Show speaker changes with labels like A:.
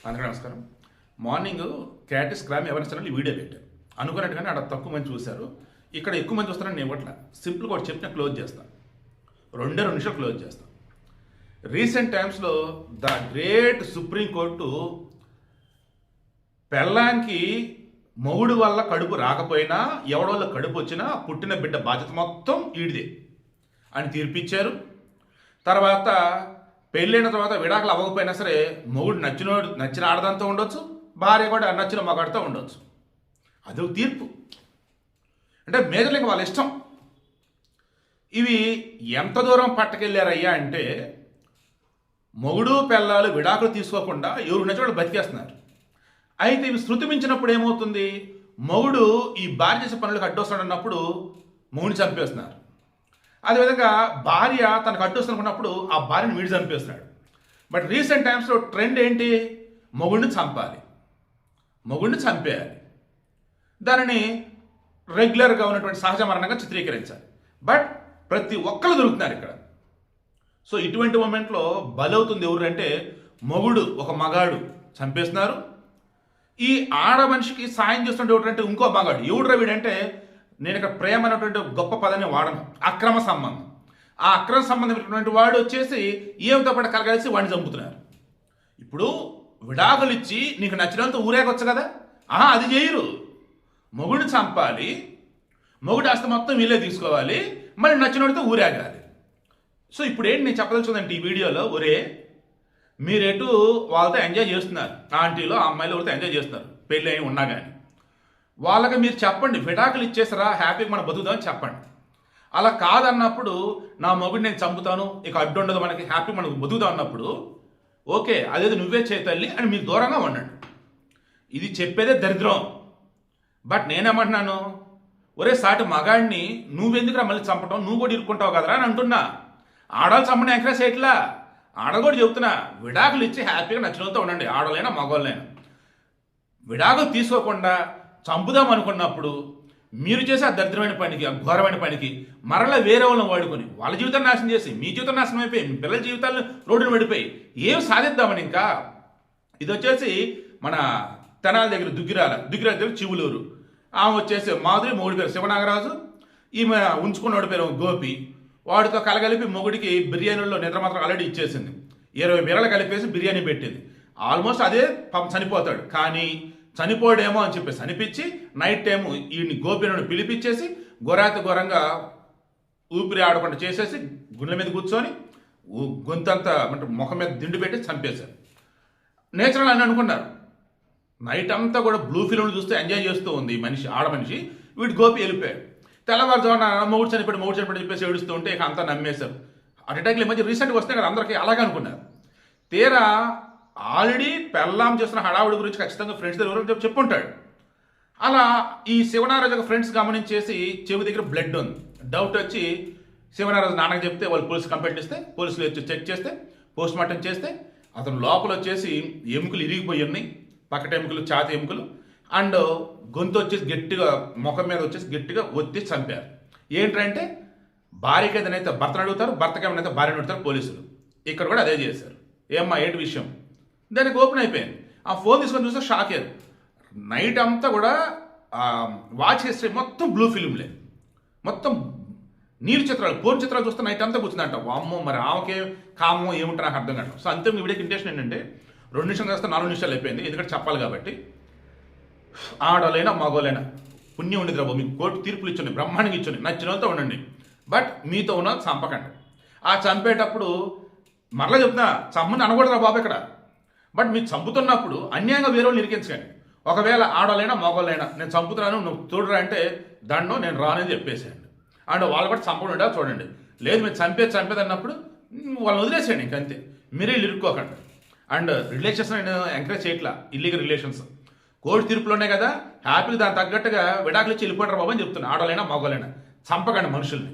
A: అందరికీ నమస్కారం. మార్నింగ్ క్యాటిస్ క్రైమ్ అవేర్నెస్ ఛానల్ వీడియో పెట్టారు. అనుకున్నట్టుగానే అక్కడ తక్కువ మంది చూశారు. ఇక్కడ ఎక్కువ మంది వస్తారని నేను ఇవ్వట్లా. సింపుల్గా ఒకటి చెప్పిన క్లోజ్ చేస్తాను. 2 నిమిషాలు క్లోజ్ చేస్తాను. రీసెంట్ టైమ్స్లో ద గ్రేట్ సుప్రీం కోర్టు పెళ్ళాంకి మొగుడు వల్ల కడుపు రాకపోయినా ఎవడి వల్ల కడుపు వచ్చినా పుట్టిన బిడ్డ బాధ్యత మొత్తం ఈడిదే అని తీర్పిచ్చారు. తర్వాత పెళ్ళైన తర్వాత విడాకులు అవ్వకపోయినా సరే మొగుడు నచ్చిన ఆడదంతో ఉండొచ్చు, భార్య కూడా నచ్చిన మగాడితో ఉండొచ్చు. అది ఒక తీర్పు. అంటే మేజర్లకి వాళ్ళ ఇష్టం. ఇవి ఎంత దూరం పట్టుకెళ్ళారయ్యా అంటే మొగుడు పెళ్ళాలు విడాకులు తీసుకోకుండా ఎవరు నచ్చిన వాళ్ళు బతికేస్తున్నారు. అయితే ఇవి శృతి మించినప్పుడు ఏమవుతుంది? మొగుడు ఈ భార్య చేసే పనులకు అడ్డొస్తాడన్నప్పుడు మొగుడిని చంపేస్తున్నారు. అదేవిధంగా భార్య తనకు అడ్డొస్తున్నప్పుడు ఆ భార్యను వీడి చంపేస్తున్నాడు. బట్ రీసెంట్ టైమ్స్లో ట్రెండ్ ఏంటి? మొగుడిని చంపాలి, మొగుడిని చంపేయాలి, దానిని రెగ్యులర్గా ఉన్నటువంటి సహజ మరణంగా చిత్రీకరించాలి. బట్ ప్రతి ఒక్కరు దొరుకుతున్నారు ఇక్కడ. సో ఇటువంటి మూమెంట్లో బలవుతుంది ఎవరు అంటే మొగుడు, ఒక మగాడు చంపేస్తున్నారు. ఈ ఆడ మనిషికి సాయం చేస్తుంటే ఎవరంటే ఇంకో మగాడు. ఎవడు వీడంటే, నేను ఇక్కడ ప్రేమ అనేటువంటి గొప్ప పదాన్ని వాడను, అక్రమ సంబంధం. ఆ అక్రమ సంబంధమైనటువంటి వాడు వచ్చేసి ఏమితో పాటు కలగలిసి వాడిని చంపుతున్నారు. ఇప్పుడు విడాకులు ఇచ్చి నీకు నచ్చినంత ఊరేగొచ్చు కదా, అది చేయరు. మొగుడిని చంపాలి, మొగుడు ఆస్తి మొత్తం వీళ్ళే తీసుకోవాలి, మళ్ళీ నచ్చినోడితో ఊరేగాలి. సో ఇప్పుడు ఏంటి నేను చెప్పదలుచుకుందంటే ఈ వీడియోలో, మీరెటు వాళ్ళతో ఎంజాయ్ చేస్తున్నారు, ఆంటీలో అమ్మాయిలు ఎవరితో ఎంజాయ్ చేస్తున్నారు పెళ్ళి అయి ఉన్నా కానీ, వాళ్ళకి మీరు చెప్పండి విడాకులు ఇచ్చేసారా, హ్యాపీగా మనం బతుకుదామని చెప్పండి. అలా కాదన్నప్పుడు నా మొగుడు నేను చంపుతాను, ఇక అడ్డు ఉండదు, మనకి హ్యాపీ మనకు బతుకుదాం అన్నప్పుడు ఓకే అదేది నువ్వే చేతల్లి అని మీకు దూరంగా ఉండండి. ఇది చెప్పేదే దరిద్రం. బట్ నేనేమంటున్నాను, సాటి మగాడిని నువ్వెందుకురా మళ్ళీ చంపటం, నువ్వు కూడా ఇరుక్కుంటావు కదరా అని అంటున్నా. ఆడవాళ్ళు చంపని ఎంకరేజ్ చేయట్లా, ఆడ కూడా చెప్తున్నా విడాకులు ఇచ్చి హ్యాపీగా నచ్చినంతో ఉండండి, ఆడవాళ్ళైనా మగవాళ్ళైనా. విడాకులు తీసుకోకుండా చంపుదాం అనుకున్నప్పుడు మీరు చేసే ఆ దరిద్రమైన పనికి, ఆ ఘోరమైన పనికి మరలా వేరే వాళ్ళని వాడుకొని వాళ్ళ జీవితాన్ని నాశనం చేసి మీ జీవితం నాశనం అయిపోయి మీ పిల్లల జీవితాలను రోడ్డును పడిపోయి ఏం సాధిద్దామని. ఇంకా ఇది వచ్చేసి మన తెనాల దగ్గర దుగ్గిరాల దగ్గర చివులూరు. ఆమె వచ్చేసి మాధురి, మొగుడి పేరు శివనాగరాజు, ఈమె ఉంచుకున్నోడి పేరు గోపి. వాడితో కలగలిపి మొగుడికి బిర్యానీలో నిద్ర మాత్రం ఆల్రెడీ ఇచ్చేసింది. 20 బీరలు కలిపేసి బిర్యానీ పెట్టింది. ఆల్మోస్ట్ అదే చనిపోతాడు, కానీ చనిపోడేమో అని చెప్పేసి అనిపించి నైట్ టైము ఈయన్ని గోపిని పిలిపించేసి ఘోరంగా ఊపిరి ఆడకుండా చేసేసి గుండెల మీద కూర్చొని గొంతంతా అంటే ముఖం మీద దిండు పెట్టి చంపేశారు. నేచురల్ అని అనుకున్నారు. నైట్ అంతా కూడా బ్లూ ఫిల్మ్లు చూస్తూ ఎంజాయ్ చేస్తూ ఉంది ఈ మనిషి, ఆడ మనిషి. వీడి గోపి వెళ్ళిపోయాడు. తెల్లవారుజామున మొగుడు చనిపోయి చెప్పేసి ఏడుస్తూ ఉంటే ఇక అంతా నమ్మేశారు. అటాక్లు ఈ మధ్య రీసెంట్గా వస్తే కదా అందరికీ అలాగే అనుకున్నారు. తీరా ఆల్రెడీ పెళ్ళాం చేస్తున్న హడావుడి గురించి ఖచ్చితంగా ఫ్రెండ్స్ దగ్గర చెప్పుంటాడు. అలా ఈ శివనారాజు ఫ్రెండ్స్ గమనించేసి చెవి దగ్గర బ్లడ్ ఉంది, డౌట్ వచ్చి శివనారాజు నాన్నకు చెప్తే వాళ్ళు పోలీసు కంప్లైంట్ ఇస్తే పోలీసులు వచ్చి చెక్ చేస్తే పోస్ట్ మార్టం చేస్తే అతను లోపల వచ్చేసి ఎముకలు ఇరిగిపోయి ఉన్నాయి, పక్కట ఎముకలు, ఛాతి ఎముకలు, అండ్ గొంతు వచ్చేసి గట్టిగా ముఖం మీద వచ్చేసి గట్టిగా ఒత్తి చంపారు. ఏంటంటే భార్యకి ఏదైతే భర్తను అడుగుతారు, భర్తకి ఏమైనా భార్యను అడుగుతారు పోలీసులు. ఇక్కడ కూడా అదే చేశారు. ఏమ్మా ఏంటి విషయం, దానికి ఓపెన్ అయిపోయింది. ఆ ఫోన్ తీసుకొని చూస్తే షాక్ అయ్యారు. నైట్ అంతా కూడా వాచ్ హిస్టరీ మొత్తం బ్లూ ఫిల్మ్లే, మొత్తం నీరు చిత్రాలు, పోర్న్ చిత్రాలు చూస్తే నైట్ అంతా కూర్చుందంట. అమ్మో మరి ఆమెకే కామో ఏముంటే నాకు అర్థం కాదు. సో అంతే. మీ వీడియోకి ఇంటెన్షన్ ఏంటంటే 2 నిమిషాలు కాస్త 4 నిమిషాలు అయిపోయింది, ఎందుకంటే చెప్పాలి కాబట్టి. ఆడోళ్ళైనా మగోళ్ళైనా పుణ్యం ఉండేది రాబో, మీకు కోర్టు తీర్పులు ఇచ్చండి, బ్రహ్మాండంగా ఇచ్చండి, నచ్చినంతో ఉండండి. బట్ మీతో ఉన్న చంపకండి. ఆ చంపేటప్పుడు మరలా చెప్తున్నా, చమ్మని అనకూడదురా బాబు ఇక్కడ. బట్ మీరు చంపుతున్నప్పుడు అన్యాయంగా వేరే వాళ్ళు ఇరికించకండి. ఒకవేళ ఆడవాళ్ళైనా మగవాళ్ళైనా నేను చంపుతున్నాను నువ్వు చూడరా అంటే దాంట్లో నేను రానని చెప్పేసేయండి. అండ్ వాళ్ళు కూడా చంపకుండా చూడండి. లేదు మీరు చంపేది అన్నప్పుడు వాళ్ళని వదిలేసేయండి, ఇంకంతే. మీరే ఇరుక్కోకండి. అండ్ రిలేషన్స్ నేను ఎంకరేజ్ చేయట్లా, ఇల్లీగల్ రిలేషన్స్. కోర్టు తీర్పులోనే కదా హ్యాపీగా దానికి తగ్గట్టుగా విడాకులు ఇచ్చి వెళ్ళిపోంటారు బాబు అని చెప్తున్నా. ఆడవాళ్ళైనా మగవాళ్ళైనా చంపకండి మనుషుల్ని.